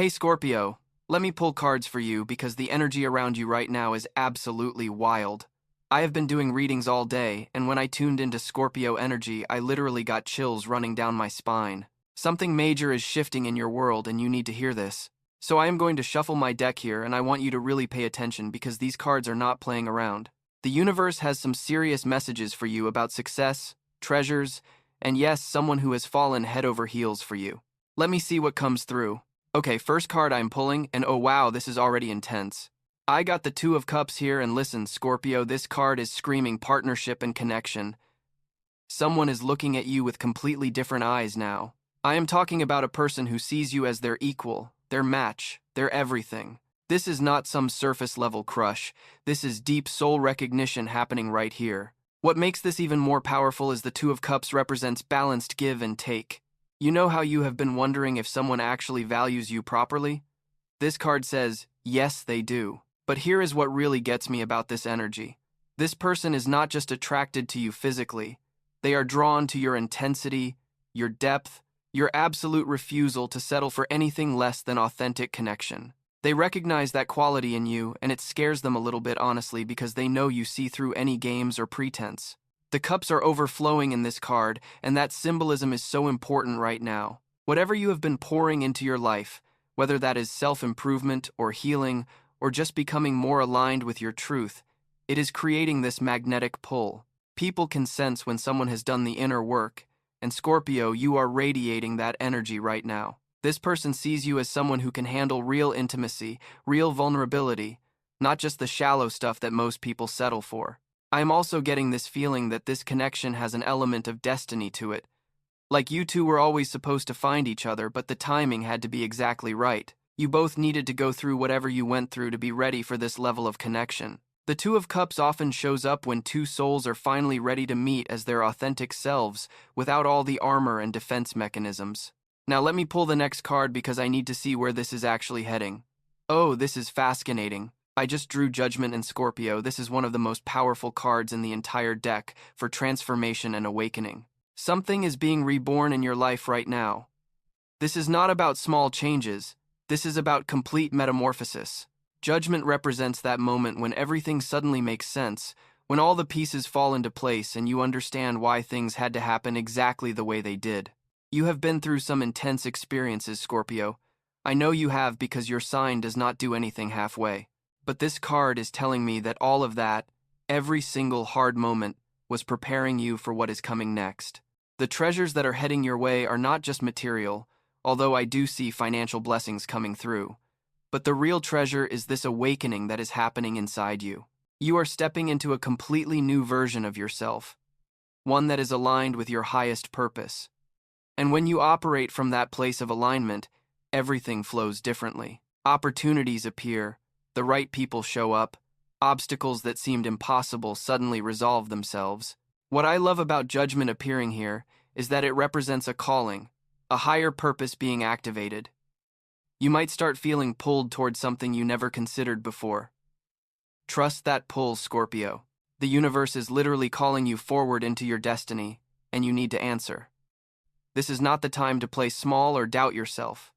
Hey Scorpio, let me pull cards for you because the energy around you right now is absolutely wild. I have been doing readings all day, and when I tuned into Scorpio energy, I literally got chills running down my spine. Something major is shifting in your world, and you need to hear this. So I am going to shuffle my deck here, and I want you to really pay attention because these cards are not playing around. The universe has some serious messages for you about success, treasures, and yes, someone who has fallen head over heels for you. Let me see what comes through. Okay, first card I'm pulling, and oh wow, this is already intense. I got the Two of Cups here, and listen, Scorpio, this card is screaming partnership and connection. Someone is looking at you with completely different eyes now. I am talking about a person who sees you as their equal, their match, their everything. This is not some surface-level crush. This is deep soul recognition happening right here. What makes this even more powerful is the Two of Cups represents balanced give and take. You know how you have been wondering if someone actually values you properly? This card says, yes, they do. But here is what really gets me about this energy. This person is not just attracted to you physically. They are drawn to your intensity, your depth, your absolute refusal to settle for anything less than authentic connection. They recognize that quality in you, and it scares them a little bit, honestly, because they know you see through any games or pretense. The cups are overflowing in this card, and that symbolism is so important right now. Whatever you have been pouring into your life, whether that is self-improvement or healing or just becoming more aligned with your truth, it is creating this magnetic pull. People can sense when someone has done the inner work, and Scorpio, you are radiating that energy right now. This person sees you as someone who can handle real intimacy, real vulnerability, not just the shallow stuff that most people settle for. I am also getting this feeling that this connection has an element of destiny to it. Like you two were always supposed to find each other, but the timing had to be exactly right. You both needed to go through whatever you went through to be ready for this level of connection. The Two of Cups often shows up when two souls are finally ready to meet as their authentic selves, without all the armor and defense mechanisms. Now let me pull the next card because I need to see where this is actually heading. Oh, this is fascinating. I just drew Judgment in Scorpio. This is one of the most powerful cards in the entire deck for transformation and awakening. Something is being reborn in your life right now. This is not about small changes. This is about complete metamorphosis. Judgment represents that moment when everything suddenly makes sense, when all the pieces fall into place and you understand why things had to happen exactly the way they did. You have been through some intense experiences, Scorpio. I know you have because your sign does not do anything halfway. But this card is telling me that all of that, every single hard moment, was preparing you for what is coming next. The treasures that are heading your way are not just material, although I do see financial blessings coming through. But the real treasure is this awakening that is happening inside you. You are stepping into a completely new version of yourself, one that is aligned with your highest purpose. And when you operate from that place of alignment, everything flows differently. Opportunities appear. The right people show up. Obstacles that seemed impossible suddenly resolve themselves. What I love about Judgment appearing here is that it represents a calling, a higher purpose being activated. You might start feeling pulled towards something you never considered before. Trust that pull, Scorpio. The universe is literally calling you forward into your destiny, and you need to answer. This is not the time to play small or doubt yourself.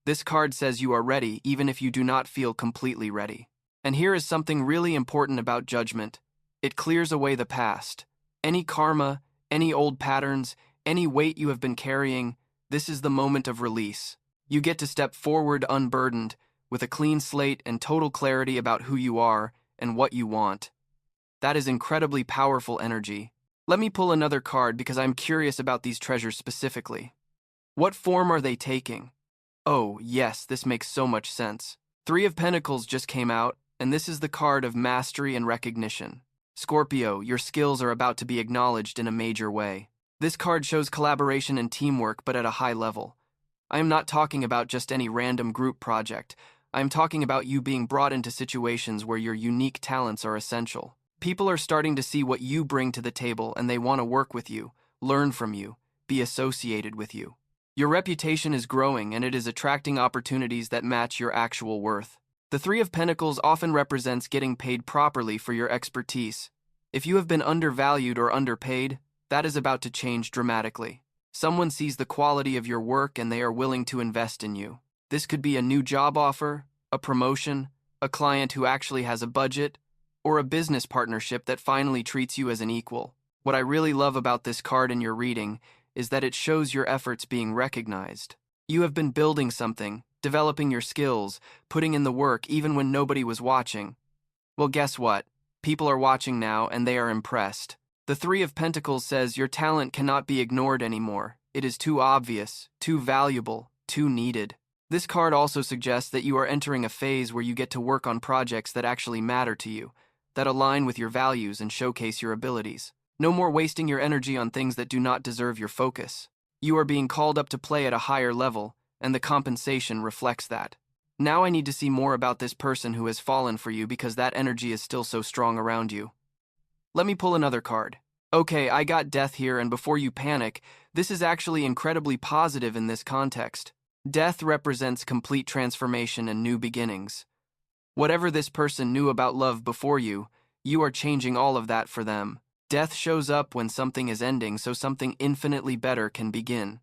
This card says you are ready even if you do not feel completely ready. And here is something really important about Judgment. It clears away the past. Any karma, any old patterns, any weight you have been carrying, this is the moment of release. You get to step forward unburdened, with a clean slate and total clarity about who you are and what you want. That is incredibly powerful energy. Let me pull another card because I'm curious about these treasures specifically. What form are they taking? Oh, yes, this makes so much sense. Three of Pentacles just came out, and this is the card of mastery and recognition. Scorpio, your skills are about to be acknowledged in a major way. This card shows collaboration and teamwork, but at a high level. I am not talking about just any random group project. I am talking about you being brought into situations where your unique talents are essential. People are starting to see what you bring to the table, and they want to work with you, learn from you, be associated with you. Your reputation is growing, and it is attracting opportunities that match your actual worth. The Three of Pentacles often represents getting paid properly for your expertise. If you have been undervalued or underpaid, that is about to change dramatically. Someone sees the quality of your work and they are willing to invest in you. This could be a new job offer, a promotion, a client who actually has a budget, or a business partnership that finally treats you as an equal. What I really love about this card in your reading is that it shows your efforts being recognized. You have been building something, developing your skills, putting in the work even when nobody was watching. Well, guess what? People are watching now and they are impressed. The Three of Pentacles says your talent cannot be ignored anymore. It is too obvious, too valuable, too needed. This card also suggests that you are entering a phase where you get to work on projects that actually matter to you, that align with your values and showcase your abilities. No more wasting your energy on things that do not deserve your focus. You are being called up to play at a higher level, and the compensation reflects that. Now I need to see more about this person who has fallen for you because that energy is still so strong around you. Let me pull another card. Okay, I got Death here, and before you panic, this is actually incredibly positive in this context. Death represents complete transformation and new beginnings. Whatever this person knew about love before you, you are changing all of that for them. Death shows up when something is ending so something infinitely better can begin.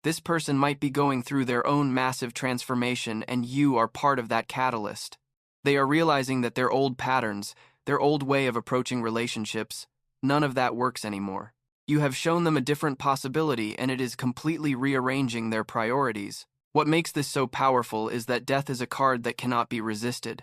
This person might be going through their own massive transformation and you are part of that catalyst. They are realizing that their old patterns, their old way of approaching relationships, none of that works anymore. You have shown them a different possibility and it is completely rearranging their priorities. What makes this so powerful is that Death is a card that cannot be resisted.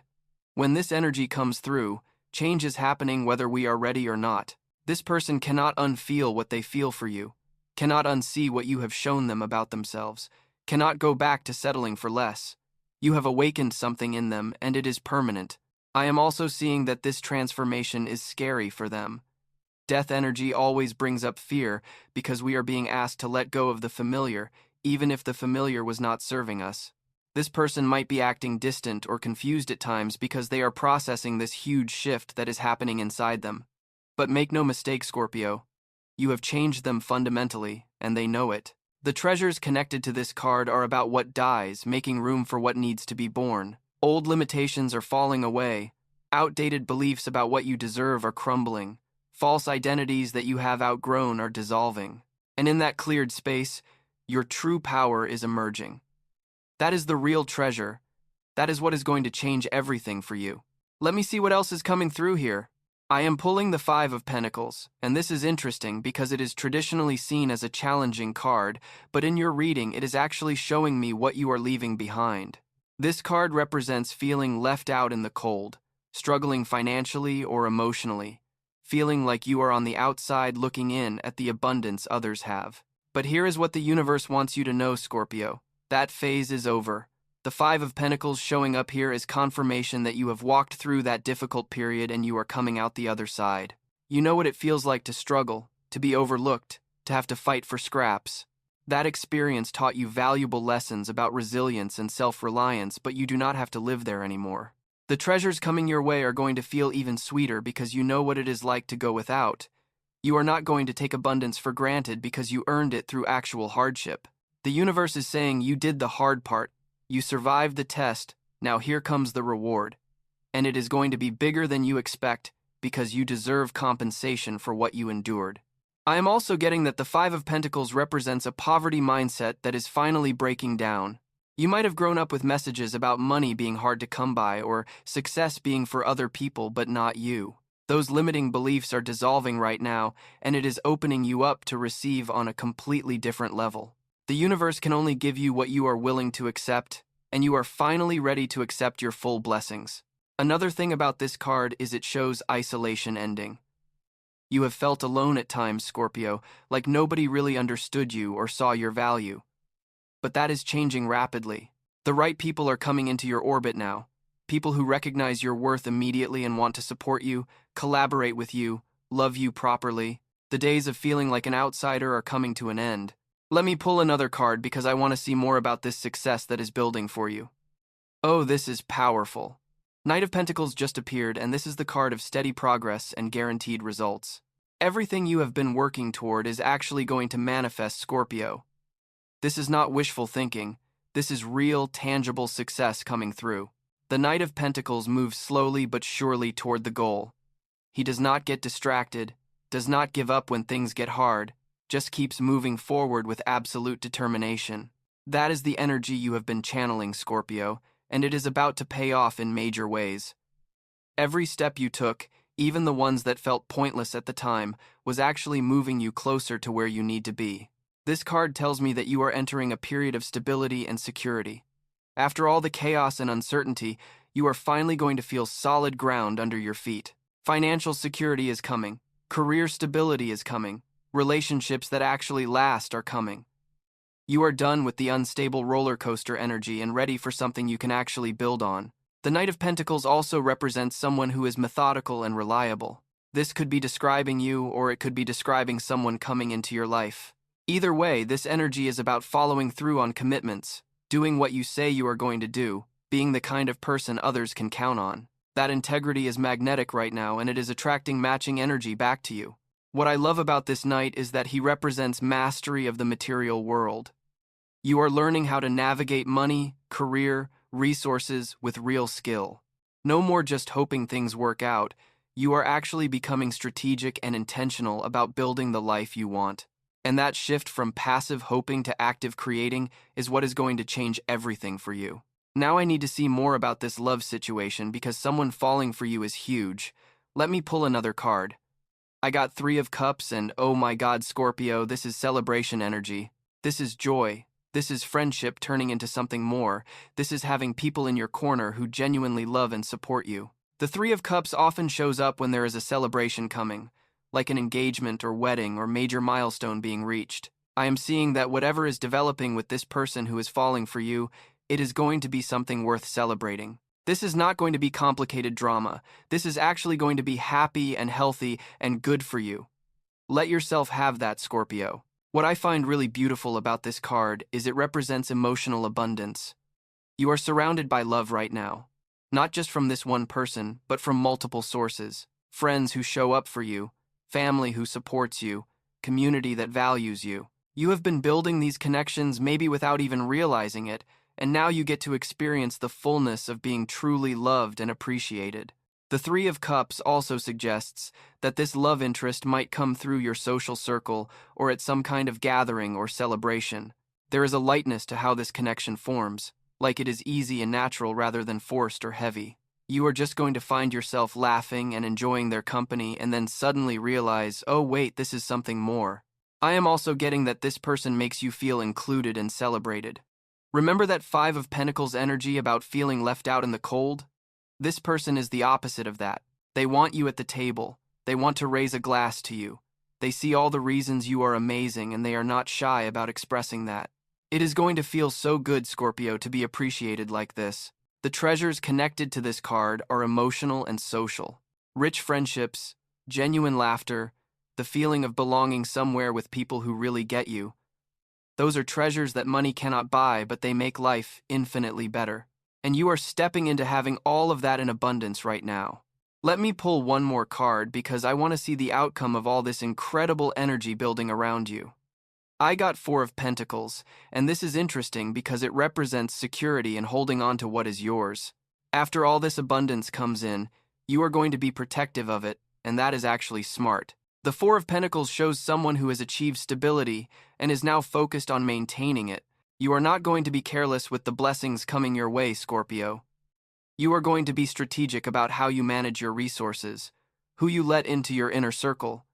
When this energy comes through, change is happening whether we are ready or not. This person cannot unfeel what they feel for you, cannot unsee what you have shown them about themselves, cannot go back to settling for less. You have awakened something in them and it is permanent. I am also seeing that this transformation is scary for them. Death energy always brings up fear because we are being asked to let go of the familiar, even if the familiar was not serving us. This person might be acting distant or confused at times because they are processing this huge shift that is happening inside them. But make no mistake, Scorpio, you have changed them fundamentally, and they know it. The treasures connected to this card are about what dies, making room for what needs to be born. Old limitations are falling away. Outdated beliefs about what you deserve are crumbling. False identities that you have outgrown are dissolving. And in that cleared space, your true power is emerging. That is the real treasure. That is what is going to change everything for you. Let me see what else is coming through here. I am pulling the Five of Pentacles, and this is interesting because it is traditionally seen as a challenging card, but in your reading it is actually showing me what you are leaving behind. This card represents feeling left out in the cold, struggling financially or emotionally, feeling like you are on the outside looking in at the abundance others have. But here is what the universe wants you to know, Scorpio. That phase is over. The Five of Pentacles showing up here is confirmation that you have walked through that difficult period and you are coming out the other side. You know what it feels like to struggle, to be overlooked, to have to fight for scraps. That experience taught you valuable lessons about resilience and self-reliance, but you do not have to live there anymore. The treasures coming your way are going to feel even sweeter because you know what it is like to go without. You are not going to take abundance for granted because you earned it through actual hardship. The universe is saying you did the hard part. You survived the test, now here comes the reward. And it is going to be bigger than you expect because you deserve compensation for what you endured. I am also getting that the Five of Pentacles represents a poverty mindset that is finally breaking down. You might have grown up with messages about money being hard to come by or success being for other people but not you. Those limiting beliefs are dissolving right now, and it is opening you up to receive on a completely different level. The universe can only give you what you are willing to accept, and you are finally ready to accept your full blessings. Another thing about this card is it shows isolation ending. You have felt alone at times, Scorpio, like nobody really understood you or saw your value. But that is changing rapidly. The right people are coming into your orbit now. People who recognize your worth immediately and want to support you, collaborate with you, love you properly. The days of feeling like an outsider are coming to an end. Let me pull another card because I want to see more about this success that is building for you. Oh, this is powerful. Knight of Pentacles just appeared, and this is the card of steady progress and guaranteed results. Everything you have been working toward is actually going to manifest, Scorpio. This is not wishful thinking. This is real, tangible success coming through. The Knight of Pentacles moves slowly but surely toward the goal. He does not get distracted, does not give up when things get hard, just keeps moving forward with absolute determination. That is the energy you have been channeling, Scorpio, and it is about to pay off in major ways. Every step you took, even the ones that felt pointless at the time, was actually moving you closer to where you need to be. This card tells me that you are entering a period of stability and security. After all the chaos and uncertainty, you are finally going to feel solid ground under your feet. Financial security is coming. Career stability is coming. Relationships that actually last are coming. You are done with the unstable roller coaster energy and ready for something you can actually build on. The Knight of Pentacles also represents someone who is methodical and reliable. This could be describing you, or it could be describing someone coming into your life. Either way, this energy is about following through on commitments, doing what you say you are going to do, being the kind of person others can count on. That integrity is magnetic right now, and it is attracting matching energy back to you. What I love about this Knight is that he represents mastery of the material world. You are learning how to navigate money, career, resources with real skill. No more just hoping things work out. You are actually becoming strategic and intentional about building the life you want. And that shift from passive hoping to active creating is what is going to change everything for you. Now I need to see more about this love situation because someone falling for you is huge. Let me pull another card. I got 3 of Cups, and oh my God, Scorpio, this is celebration energy. This is joy. This is friendship turning into something more. This is having people in your corner who genuinely love and support you. The 3 of Cups often shows up when there is a celebration coming, like an engagement or wedding or major milestone being reached. I am seeing that whatever is developing with this person who is falling for you, it is going to be something worth celebrating. This is not going to be complicated drama. This is actually going to be happy and healthy and good for you. Let yourself have that, Scorpio. What I find really beautiful about this card is it represents emotional abundance. You are surrounded by love right now, not just from this one person, but from multiple sources. Friends who show up for you, family who supports you, community that values you. You have been building these connections maybe without even realizing it, and now you get to experience the fullness of being truly loved and appreciated. The 3 of Cups also suggests that this love interest might come through your social circle or at some kind of gathering or celebration. There is a lightness to how this connection forms, like it is easy and natural rather than forced or heavy. You are just going to find yourself laughing and enjoying their company and then suddenly realize, oh wait, this is something more. I am also getting that this person makes you feel included and celebrated. Remember that 5 of Pentacles energy about feeling left out in the cold? This person is the opposite of that. They want you at the table. They want to raise a glass to you. They see all the reasons you are amazing, and they are not shy about expressing that. It is going to feel so good, Scorpio, to be appreciated like this. The treasures connected to this card are emotional and social. Rich friendships, genuine laughter, the feeling of belonging somewhere with people who really get you. Those are treasures that money cannot buy, but they make life infinitely better. And you are stepping into having all of that in abundance right now. Let me pull one more card because I want to see the outcome of all this incredible energy building around you. I got 4 of Pentacles, and this is interesting because it represents security and holding on to what is yours. After all this abundance comes in, you are going to be protective of it, and that is actually smart. The 4 of Pentacles shows someone who has achieved stability and is now focused on maintaining it. You are not going to be careless with the blessings coming your way, Scorpio. You are going to be strategic about how you manage your resources, who you let into your inner circle,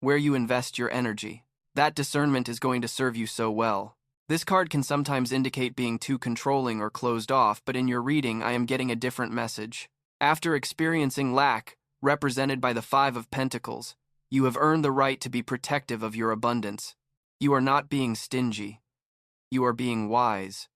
where you invest your energy. That discernment is going to serve you so well. This card can sometimes indicate being too controlling or closed off, but in your reading, I am getting a different message. After experiencing lack, represented by the 5 of Pentacles, you have earned the right to be protective of your abundance. You are not being stingy. You are being wise.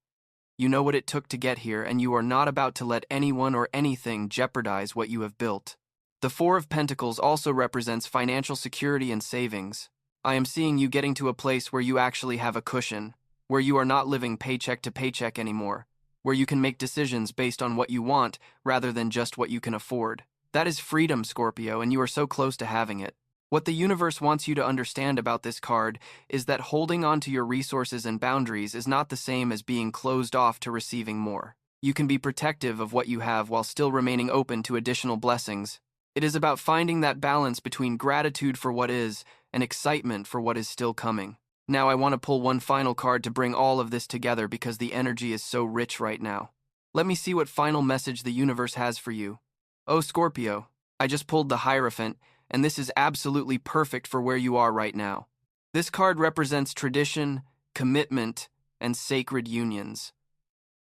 You know what it took to get here, and you are not about to let anyone or anything jeopardize what you have built. The 4 of Pentacles also represents financial security and savings. I am seeing you getting to a place where you actually have a cushion, where you are not living paycheck to paycheck anymore, where you can make decisions based on what you want rather than just what you can afford. That is freedom, Scorpio, and you are so close to having it. What the universe wants you to understand about this card is that holding on to your resources and boundaries is not the same as being closed off to receiving more. You can be protective of what you have while still remaining open to additional blessings. It is about finding that balance between gratitude for what is and excitement for what is still coming. Now I want to pull one final card to bring all of this together because the energy is so rich right now. Let me see what final message the universe has for you. Oh, Scorpio, I just pulled the Hierophant, and this is absolutely perfect for where you are right now. This card represents tradition, commitment, and sacred unions.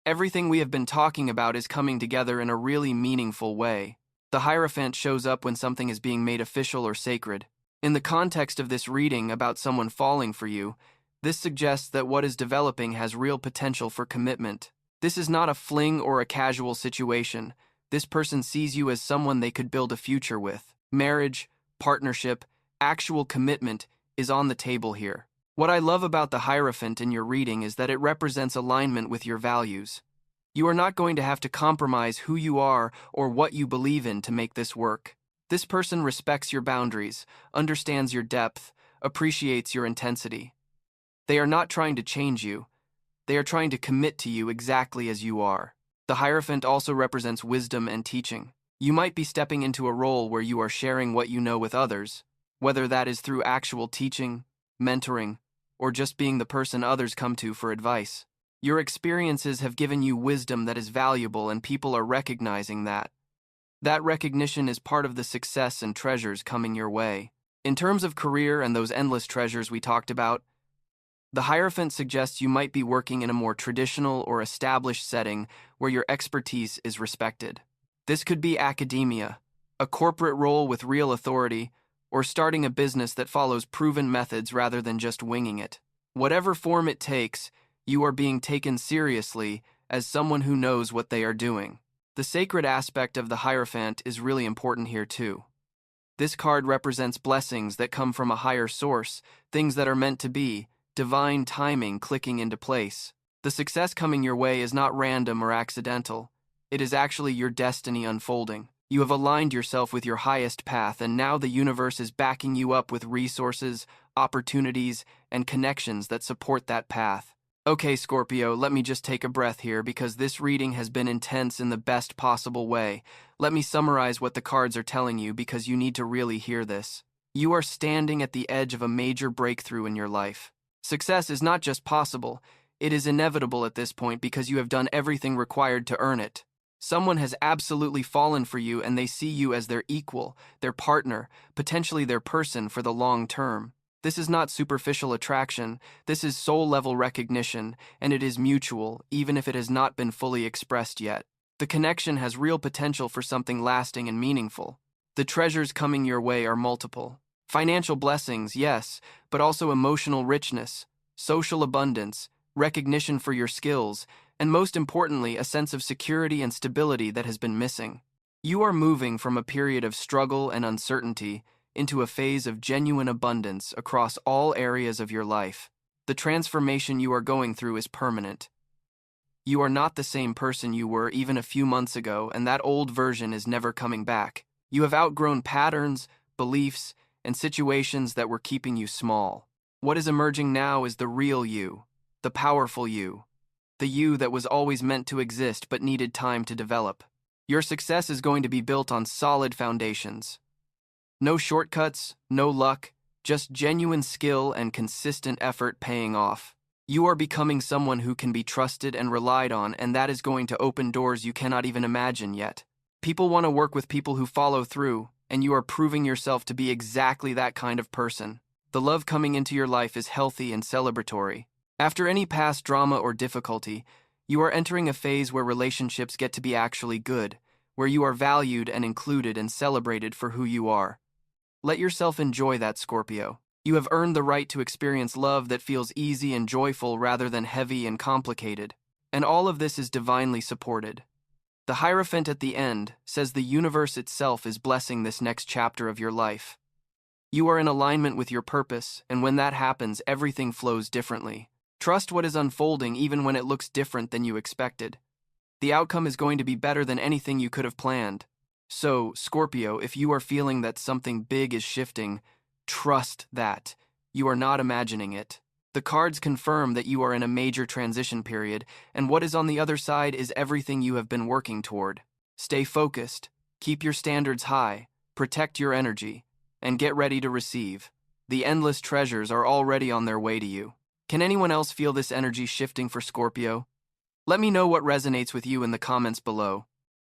Everything we have been talking about is coming together in a really meaningful way. The Hierophant shows up when something is being made official or sacred. In the context of this reading about someone falling for you, this suggests that what is developing has real potential for commitment. This is not a fling or a casual situation. This person sees you as someone they could build a future with. Marriage, partnership, actual commitment is on the table here. What I love about the Hierophant in your reading is that it represents alignment with your values. You are not going to have to compromise who you are or what you believe in to make this work. This person respects your boundaries, understands your depth, appreciates your intensity. They are not trying to change you. They are trying to commit to you exactly as you are. The Hierophant also represents wisdom and teaching. You might be stepping into a role where you are sharing what you know with others, whether that is through actual teaching, mentoring, or just being the person others come to for advice. Your experiences have given you wisdom that is valuable, and people are recognizing that. That recognition is part of the success and treasures coming your way. In terms of career and those endless treasures we talked about, the Hierophant suggests you might be working in a more traditional or established setting where your expertise is respected. This could be academia, a corporate role with real authority, or starting a business that follows proven methods rather than just winging it. Whatever form it takes, you are being taken seriously as someone who knows what they are doing. The sacred aspect of the Hierophant is really important here too. This card represents blessings that come from a higher source, things that are meant to be, divine timing clicking into place. The success coming your way is not random or accidental. It is actually your destiny unfolding. You have aligned yourself with your highest path, and now the universe is backing you up with resources, opportunities, and connections that support that path. Okay, Scorpio, let me just take a breath here because this reading has been intense in the best possible way. Let me summarize what the cards are telling you because you need to really hear this. You are standing at the edge of a major breakthrough in your life. Success is not just possible, it is inevitable at this point because you have done everything required to earn it. Someone has absolutely fallen for you, and they see you as their equal, their partner, potentially their person for the long term. This is not superficial attraction, this is soul-level recognition, and it is mutual, even if it has not been fully expressed yet. The connection has real potential for something lasting and meaningful. The treasures coming your way are multiple. Financial blessings, yes, but also emotional richness, social abundance, recognition for your skills, and most importantly, a sense of security and stability that has been missing. You are moving from a period of struggle and uncertainty into a phase of genuine abundance across all areas of your life. The transformation you are going through is permanent. You are not the same person you were even a few months ago, and that old version is never coming back. You have outgrown patterns, beliefs, and situations that were keeping you small. What is emerging now is the real you, the powerful you, the you that was always meant to exist but needed time to develop. Your success is going to be built on solid foundations. No shortcuts, no luck, just genuine skill and consistent effort paying off. You are becoming someone who can be trusted and relied on, and that is going to open doors you cannot even imagine yet. People want to work with people who follow through, and you are proving yourself to be exactly that kind of person. The love coming into your life is healthy and celebratory. After any past drama or difficulty, you are entering a phase where relationships get to be actually good, where you are valued and included and celebrated for who you are. Let yourself enjoy that, Scorpio. You have earned the right to experience love that feels easy and joyful rather than heavy and complicated. And all of this is divinely supported. The Hierophant at the end says the universe itself is blessing this next chapter of your life. You are in alignment with your purpose, and when that happens, everything flows differently. Trust what is unfolding even when it looks different than you expected. The outcome is going to be better than anything you could have planned. So, Scorpio, if you are feeling that something big is shifting, trust that. You are not imagining it. The cards confirm that you are in a major transition period, and what is on the other side is everything you have been working toward. Stay focused, keep your standards high, protect your energy, and get ready to receive. The endless treasures are already on their way to you. Can anyone else feel this energy shifting for Scorpio? Let me know what resonates with you in the comments below.